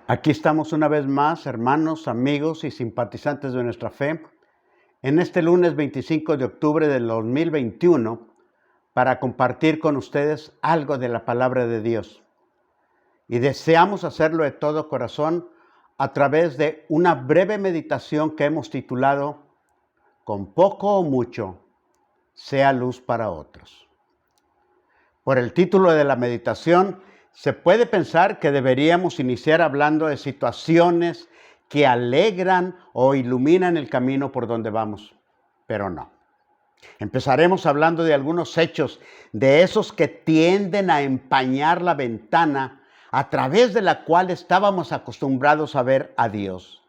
Aquí estamos una vez más, hermanos, amigos y simpatizantes de nuestra fe, en este lunes 25 de octubre del 2021, para compartir con ustedes algo de la palabra de Dios. Y deseamos hacerlo de todo corazón a través de una breve meditación que hemos titulado Con poco o mucho, sea luz para otros. Por el título de la meditación, se puede pensar que deberíamos iniciar hablando de situaciones que alegran o iluminan el camino por donde vamos, pero no. Empezaremos hablando de algunos hechos, de esos que tienden a empañar la ventana a través de la cual estábamos acostumbrados a ver a Dios,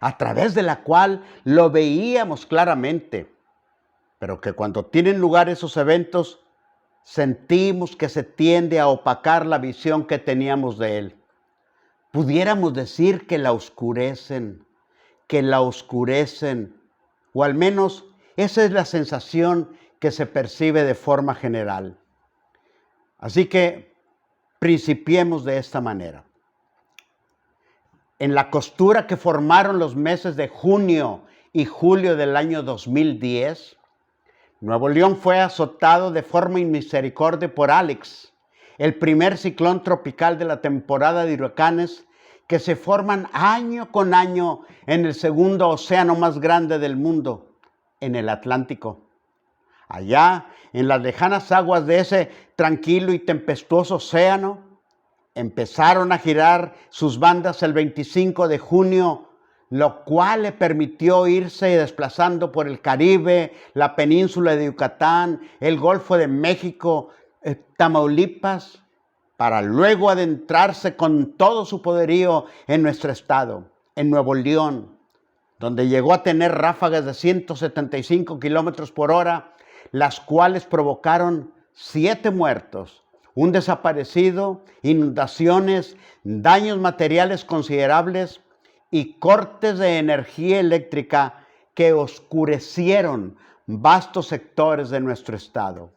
a través de la cual lo veíamos claramente, pero que cuando tienen lugar esos eventos, sentimos que se tiende a opacar la visión que teníamos de Él. Pudiéramos decir que la oscurecen, o al menos esa es la sensación que se percibe de forma general. Así que principiemos de esta manera. En la costura que formaron los meses de junio y julio del año 2010, Nuevo León fue azotado de forma inmisericordia por Alex, el primer ciclón tropical de la temporada de huracanes que se forman año con año en el segundo océano más grande del mundo, en el Atlántico. Allá, en las lejanas aguas de ese tranquilo y tempestuoso océano, empezaron a girar sus bandas el 25 de junio, lo cual le permitió irse desplazando por el Caribe, la península de Yucatán, el Golfo de México, Tamaulipas, para luego adentrarse con todo su poderío en nuestro estado, en Nuevo León, donde llegó a tener ráfagas de 175 kilómetros por hora, las cuales provocaron 7 muertos, un desaparecido, inundaciones, daños materiales considerables y cortes de energía eléctrica que oscurecieron vastos sectores de nuestro estado.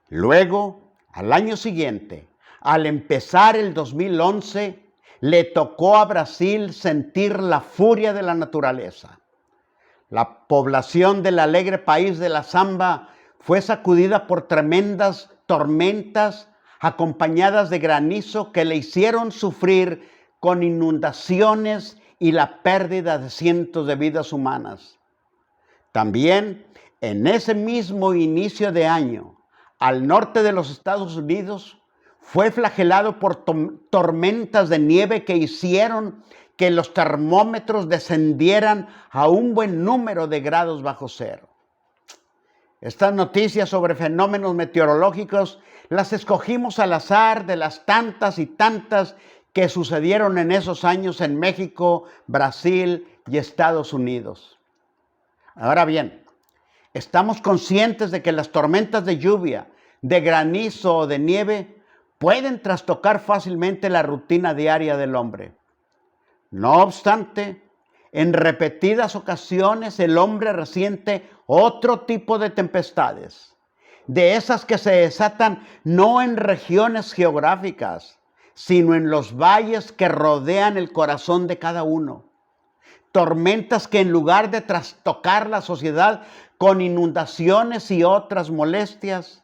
Luego, al año siguiente, al empezar el 2011, le tocó a Brasil sentir la furia de la naturaleza. La población del alegre país de la samba fue sacudida por tremendas tormentas acompañadas de granizo que le hicieron sufrir con inundaciones y la pérdida de cientos de vidas humanas. También en ese mismo inicio de año, al norte de los Estados Unidos, fue flagelado por tormentas de nieve que hicieron que los termómetros descendieran a un buen número de grados bajo cero. Estas noticias sobre fenómenos meteorológicos las escogimos al azar de las tantas y tantas que sucedieron en esos años en México, Brasil y Estados Unidos. Ahora bien, estamos conscientes de que las tormentas de lluvia, de granizo o de nieve pueden trastocar fácilmente la rutina diaria del hombre. No obstante, en repetidas ocasiones el hombre resiente otro tipo de tempestades, de esas que se desatan no en regiones geográficas, sino en los valles que rodean el corazón de cada uno. Tormentas que en lugar de trastocar la sociedad con inundaciones y otras molestias,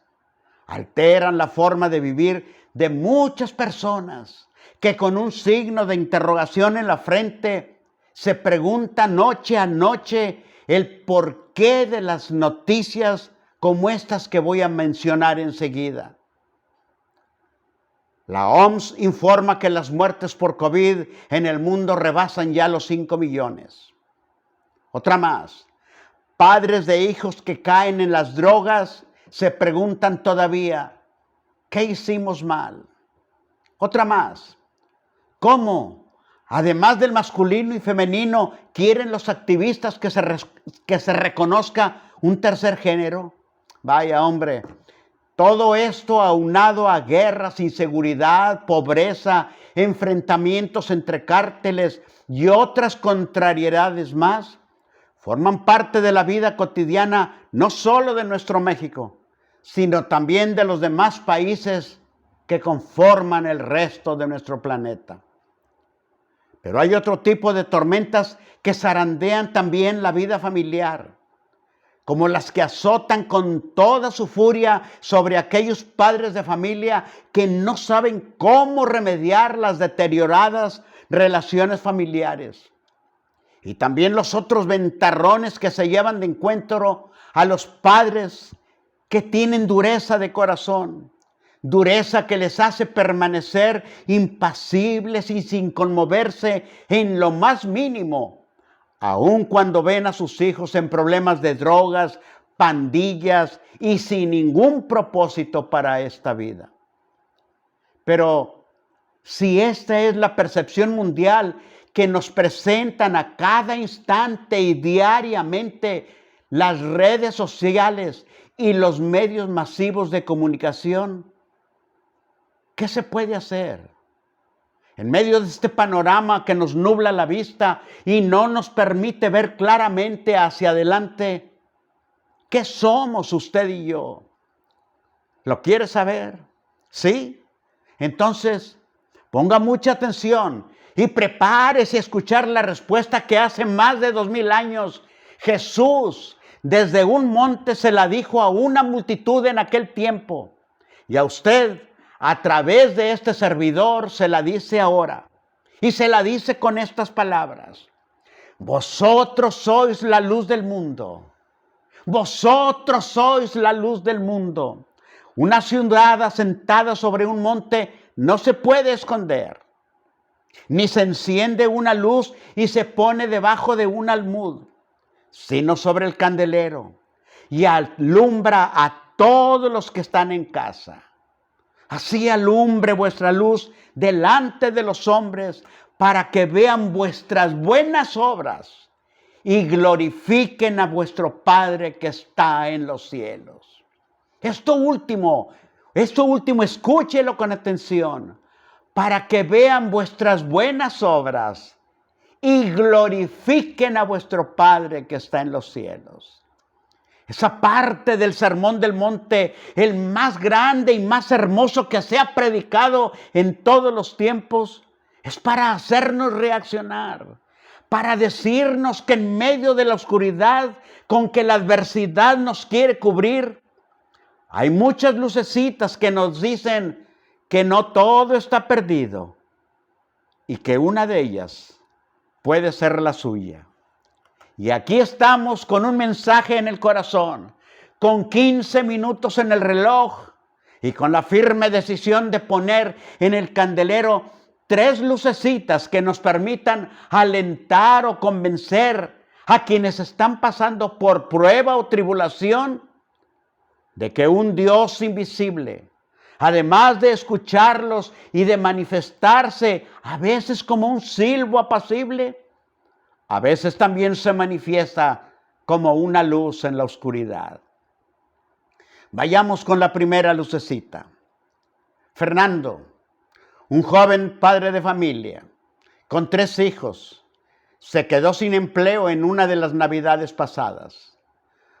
alteran la forma de vivir de muchas personas que con un signo de interrogación en la frente se preguntan noche a noche el porqué de las noticias como estas que voy a mencionar enseguida. La OMS informa que las muertes por COVID en el mundo rebasan ya los 5 millones. Otra más. Padres de hijos que caen en las drogas se preguntan todavía, ¿qué hicimos mal? Otra más. ¿Cómo? Además del masculino y femenino, ¿quieren los activistas que se reconozca un tercer género? Vaya, hombre. Todo esto aunado a guerras, inseguridad, pobreza, enfrentamientos entre cárteles y otras contrariedades más, forman parte de la vida cotidiana no solo de nuestro México, sino también de los demás países que conforman el resto de nuestro planeta. Pero hay otro tipo de tormentas que zarandean también la vida familiar, como las que azotan con toda su furia sobre aquellos padres de familia que no saben cómo remediar las deterioradas relaciones familiares. Y también los otros ventarrones que se llevan de encuentro a los padres que tienen dureza de corazón, dureza que les hace permanecer impasibles y sin conmoverse en lo más mínimo, aun cuando ven a sus hijos en problemas de drogas, pandillas y sin ningún propósito para esta vida. Pero si esta es la percepción mundial que nos presentan a cada instante y diariamente las redes sociales y los medios masivos de comunicación, ¿qué se puede hacer? En medio de este panorama que nos nubla la vista y no nos permite ver claramente hacia adelante, ¿qué somos usted y yo? ¿Lo quiere saber? ¿Sí? Entonces, ponga mucha atención y prepárese a escuchar la respuesta que hace más de 2000 años Jesús desde un monte se la dijo a una multitud en aquel tiempo. Y a usted, a través de este servidor, se la dice ahora. Y se la dice con estas palabras: vosotros sois la luz del mundo. Vosotros sois la luz del mundo. Una ciudad asentada sobre un monte no se puede esconder, ni se enciende una luz y se pone debajo de un almud, sino sobre el candelero, y alumbra a todos los que están en casa. Así alumbre vuestra luz delante de los hombres, para que vean vuestras buenas obras y glorifiquen a vuestro Padre que está en los cielos. Esto último, escúchelo con atención, para que vean vuestras buenas obras y glorifiquen a vuestro Padre que está en los cielos. Esa parte del Sermón del Monte, el más grande y más hermoso que se ha predicado en todos los tiempos, es para hacernos reaccionar, para decirnos que en medio de la oscuridad con que la adversidad nos quiere cubrir, hay muchas lucecitas que nos dicen que no todo está perdido y que una de ellas puede ser la suya. Y aquí estamos con un mensaje en el corazón, con 15 minutos en el reloj y con la firme decisión de poner en el candelero 3 lucecitas que nos permitan alentar o convencer a quienes están pasando por prueba o tribulación de que un Dios invisible, además de escucharlos y de manifestarse a veces como un silbo apacible, a veces también se manifiesta como una luz en la oscuridad. Vayamos con la primera lucecita. Fernando, un joven padre de familia, con 3 hijos, se quedó sin empleo en una de las navidades pasadas.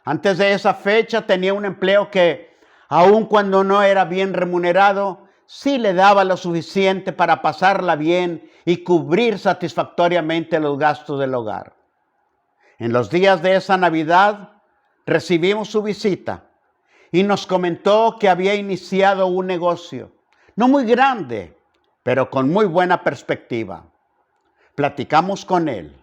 Antes de esa fecha tenía un empleo que, aun cuando no era bien remunerado, sí le daba lo suficiente para pasarla bien y cubrir satisfactoriamente los gastos del hogar. En los días de esa Navidad recibimos su visita y nos comentó que había iniciado un negocio, no muy grande, pero con muy buena perspectiva. Platicamos con él,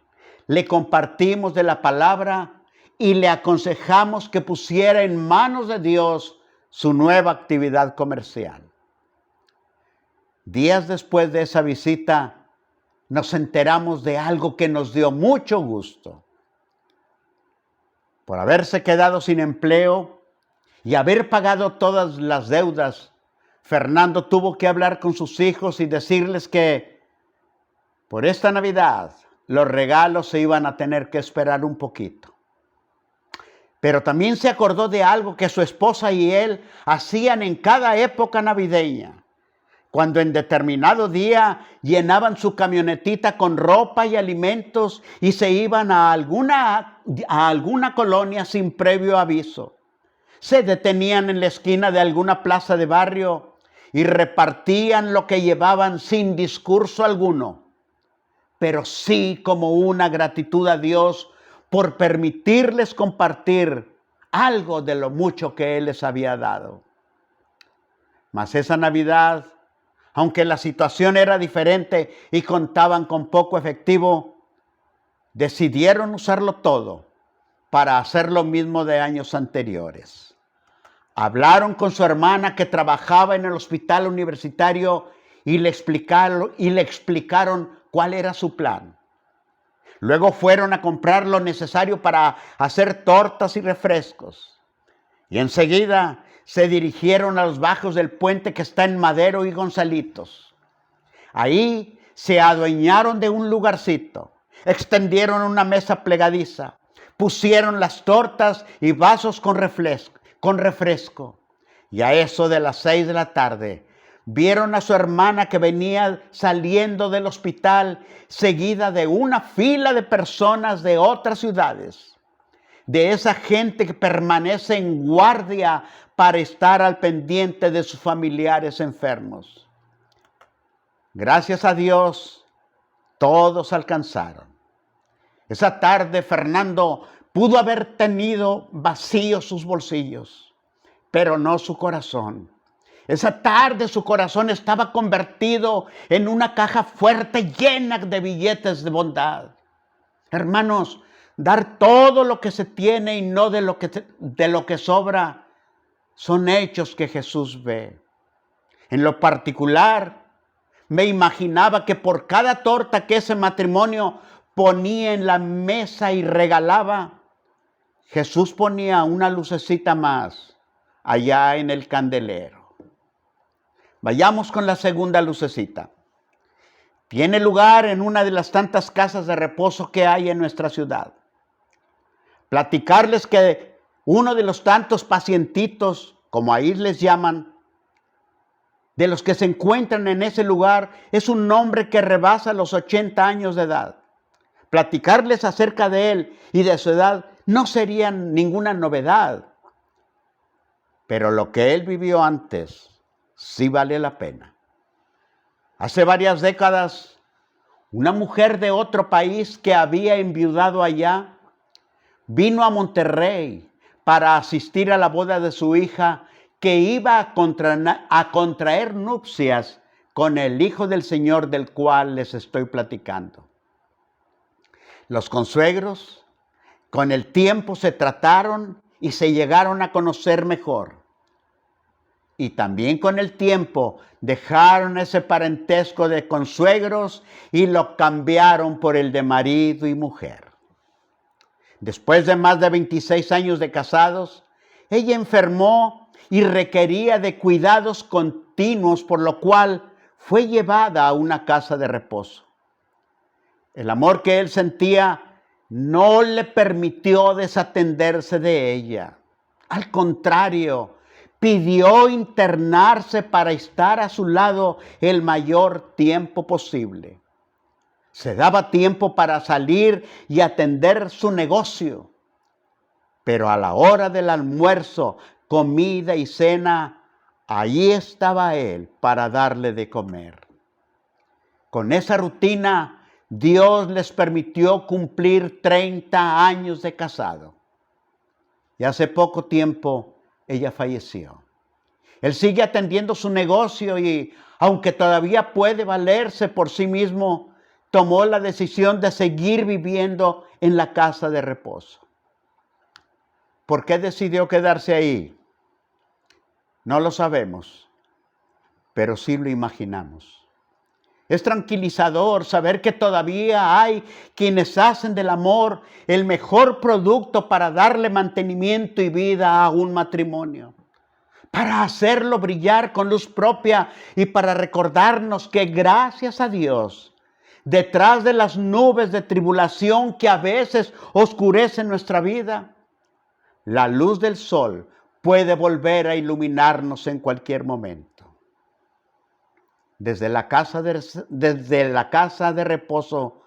le compartimos de la palabra y le aconsejamos que pusiera en manos de Dios su nueva actividad comercial. Días después de esa visita, nos enteramos de algo que nos dio mucho gusto. Por haberse quedado sin empleo y haber pagado todas las deudas, Fernando tuvo que hablar con sus hijos y decirles que por esta Navidad los regalos se iban a tener que esperar un poquito. Pero también se acordó de algo que su esposa y él hacían en cada época navideña, cuando en determinado día llenaban su camionetita con ropa y alimentos y se iban a alguna colonia sin previo aviso. Se detenían en la esquina de alguna plaza de barrio y repartían lo que llevaban sin discurso alguno. pero sí como una gratitud a Dios por permitirles compartir algo de lo mucho que Él les había dado. Mas esa Navidad, aunque la situación era diferente y contaban con poco efectivo, decidieron usarlo todo para hacer lo mismo de años anteriores. Hablaron con su hermana que trabajaba en el hospital universitario y le explicaron cuál era su plan. Luego fueron a comprar lo necesario para hacer tortas y refrescos. Y enseguida se dirigieron a los bajos del puente que está en Madero y Gonzalitos. Ahí se adueñaron de un lugarcito, extendieron una mesa plegadiza, pusieron las tortas y vasos con refresco. Y a eso de las 6 de la tarde, vieron a su hermana que venía saliendo del hospital, seguida de una fila de personas de otras ciudades, de esa gente que permanece en guardia para estar al pendiente de sus familiares enfermos. Gracias a Dios, todos alcanzaron. Esa tarde Fernando pudo haber tenido vacíos sus bolsillos, pero no su corazón. Esa tarde su corazón estaba convertido en una caja fuerte llena de billetes de bondad. Hermanos, dar todo lo que se tiene y no de lo que sobra son hechos que Jesús ve. En lo particular, me imaginaba que por cada torta que ese matrimonio ponía en la mesa y regalaba, Jesús ponía una lucecita más allá en el candelero. Vayamos con la segunda lucecita. Tiene lugar en una de las tantas casas de reposo que hay en nuestra ciudad. Platicarles que uno de los tantos pacientitos, como ahí les llaman, de los que se encuentran en ese lugar, es un hombre que rebasa los 80 años de edad. Platicarles acerca de él y de su edad no sería ninguna novedad. Pero lo que él vivió antes sí vale la pena. Hace varias décadas, una mujer de otro país que había enviudado allá vino a Monterrey para asistir a la boda de su hija, que iba a contraer nupcias con el Hijo del Señor del cual les estoy platicando. Los consuegros con el tiempo se trataron y se llegaron a conocer mejor. Y también con el tiempo dejaron ese parentesco de consuegros y lo cambiaron por el de marido y mujer. Después de más de 26 años de casados, ella enfermó y requería de cuidados continuos, por lo cual fue llevada a una casa de reposo. El amor que él sentía no le permitió desatenderse de ella. Al contrario, pidió internarse para estar a su lado el mayor tiempo posible. Se daba tiempo para salir y atender su negocio, pero a la hora del almuerzo, comida y cena, allí estaba él para darle de comer. Con esa rutina, Dios les permitió cumplir 30 años de casado. Y hace poco tiempo ella falleció. Él sigue atendiendo su negocio y, aunque todavía puede valerse por sí mismo, tomó la decisión de seguir viviendo en la casa de reposo. ¿Por qué decidió quedarse ahí? No lo sabemos, pero sí lo imaginamos. Es tranquilizador saber que todavía hay quienes hacen del amor el mejor producto para darle mantenimiento y vida a un matrimonio, para hacerlo brillar con luz propia y para recordarnos que gracias a Dios, detrás de las nubes de tribulación que a veces oscurecen nuestra vida, la luz del sol puede volver a iluminarnos en cualquier momento. Desde la casa de reposo,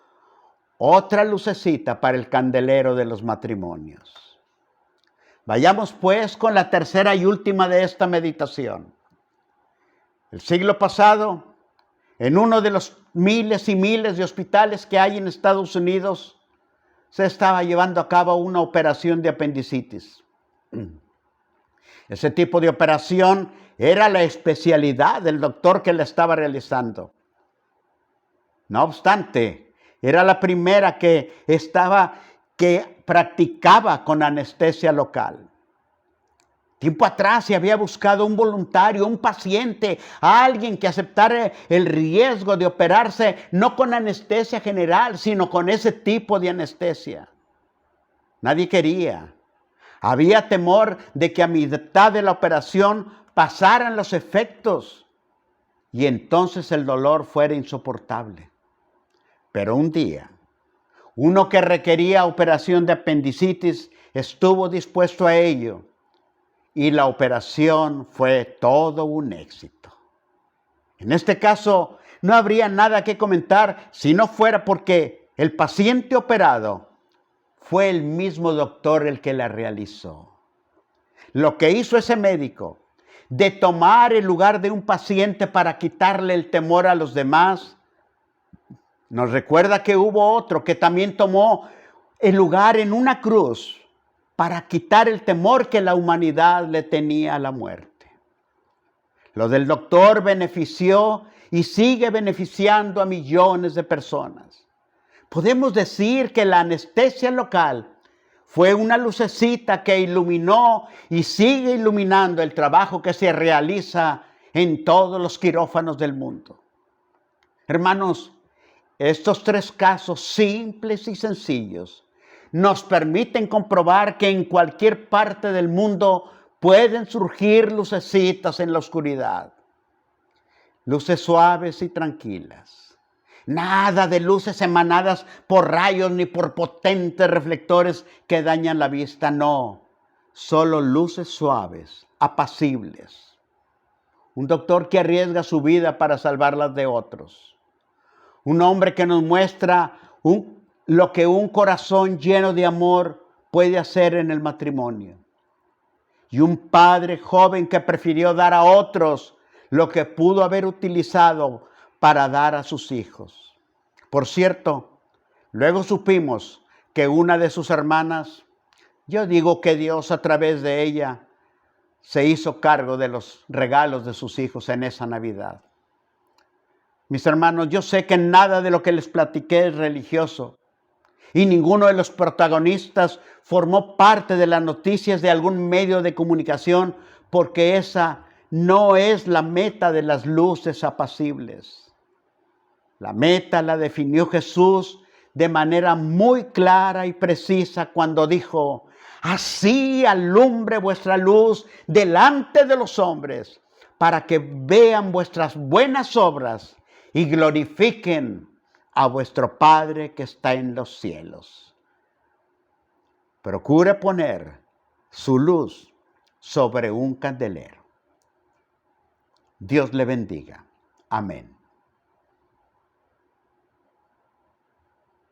otra lucecita para el candelero de los matrimonios. Vayamos pues con la tercera y última de esta meditación. El siglo pasado, En uno de los miles y miles de hospitales que hay en Estados Unidos, se estaba llevando a cabo una operación de apendicitis. Ese tipo de operación era la especialidad del doctor que la estaba realizando. No obstante, era la primera que practicaba con anestesia local. Tiempo atrás se había buscado un voluntario, un paciente, alguien que aceptara el riesgo de operarse no con anestesia general, sino con ese tipo de anestesia. Nadie quería. Había temor de que a mitad de la operación pasaran los efectos y entonces el dolor fuera insoportable. Pero un día, uno que requería operación de apendicitis estuvo dispuesto a ello y la operación fue todo un éxito. En este caso, no habría nada que comentar si no fuera porque el paciente operado fue el mismo doctor el que la realizó. Lo que hizo ese médico de tomar el lugar de un paciente para quitarle el temor a los demás, nos recuerda que hubo otro que también tomó el lugar en una cruz para quitar el temor que la humanidad le tenía a la muerte. Lo del doctor benefició y sigue beneficiando a millones de personas. Podemos decir que la anestesia local fue una lucecita que iluminó y sigue iluminando el trabajo que se realiza en todos los quirófanos del mundo. Hermanos, estos tres casos simples y sencillos nos permiten comprobar que en cualquier parte del mundo pueden surgir lucecitas en la oscuridad. Luces suaves y tranquilas. Nada de luces emanadas por rayos ni por potentes reflectores que dañan la vista, no. Solo luces suaves, apacibles. Un doctor que arriesga su vida para salvarlas de otros. Un hombre que nos muestra lo que un corazón lleno de amor puede hacer en el matrimonio. Y un padre joven que prefirió dar a otros lo que pudo haber utilizado para dar a sus hijos. Por cierto, luego supimos que una de sus hermanas, yo digo que Dios a través de ella, se hizo cargo de los regalos de sus hijos en esa Navidad. Mis hermanos, yo sé que nada de lo que les platiqué es religioso y ninguno de los protagonistas formó parte de las noticias de algún medio de comunicación porque esa no es la meta de las luces apacibles. La meta la definió Jesús de manera muy clara y precisa cuando dijo: así alumbre vuestra luz delante de los hombres, para que vean vuestras buenas obras y glorifiquen a vuestro Padre que está en los cielos. Procure poner su luz sobre un candelero. Dios le bendiga. Amén.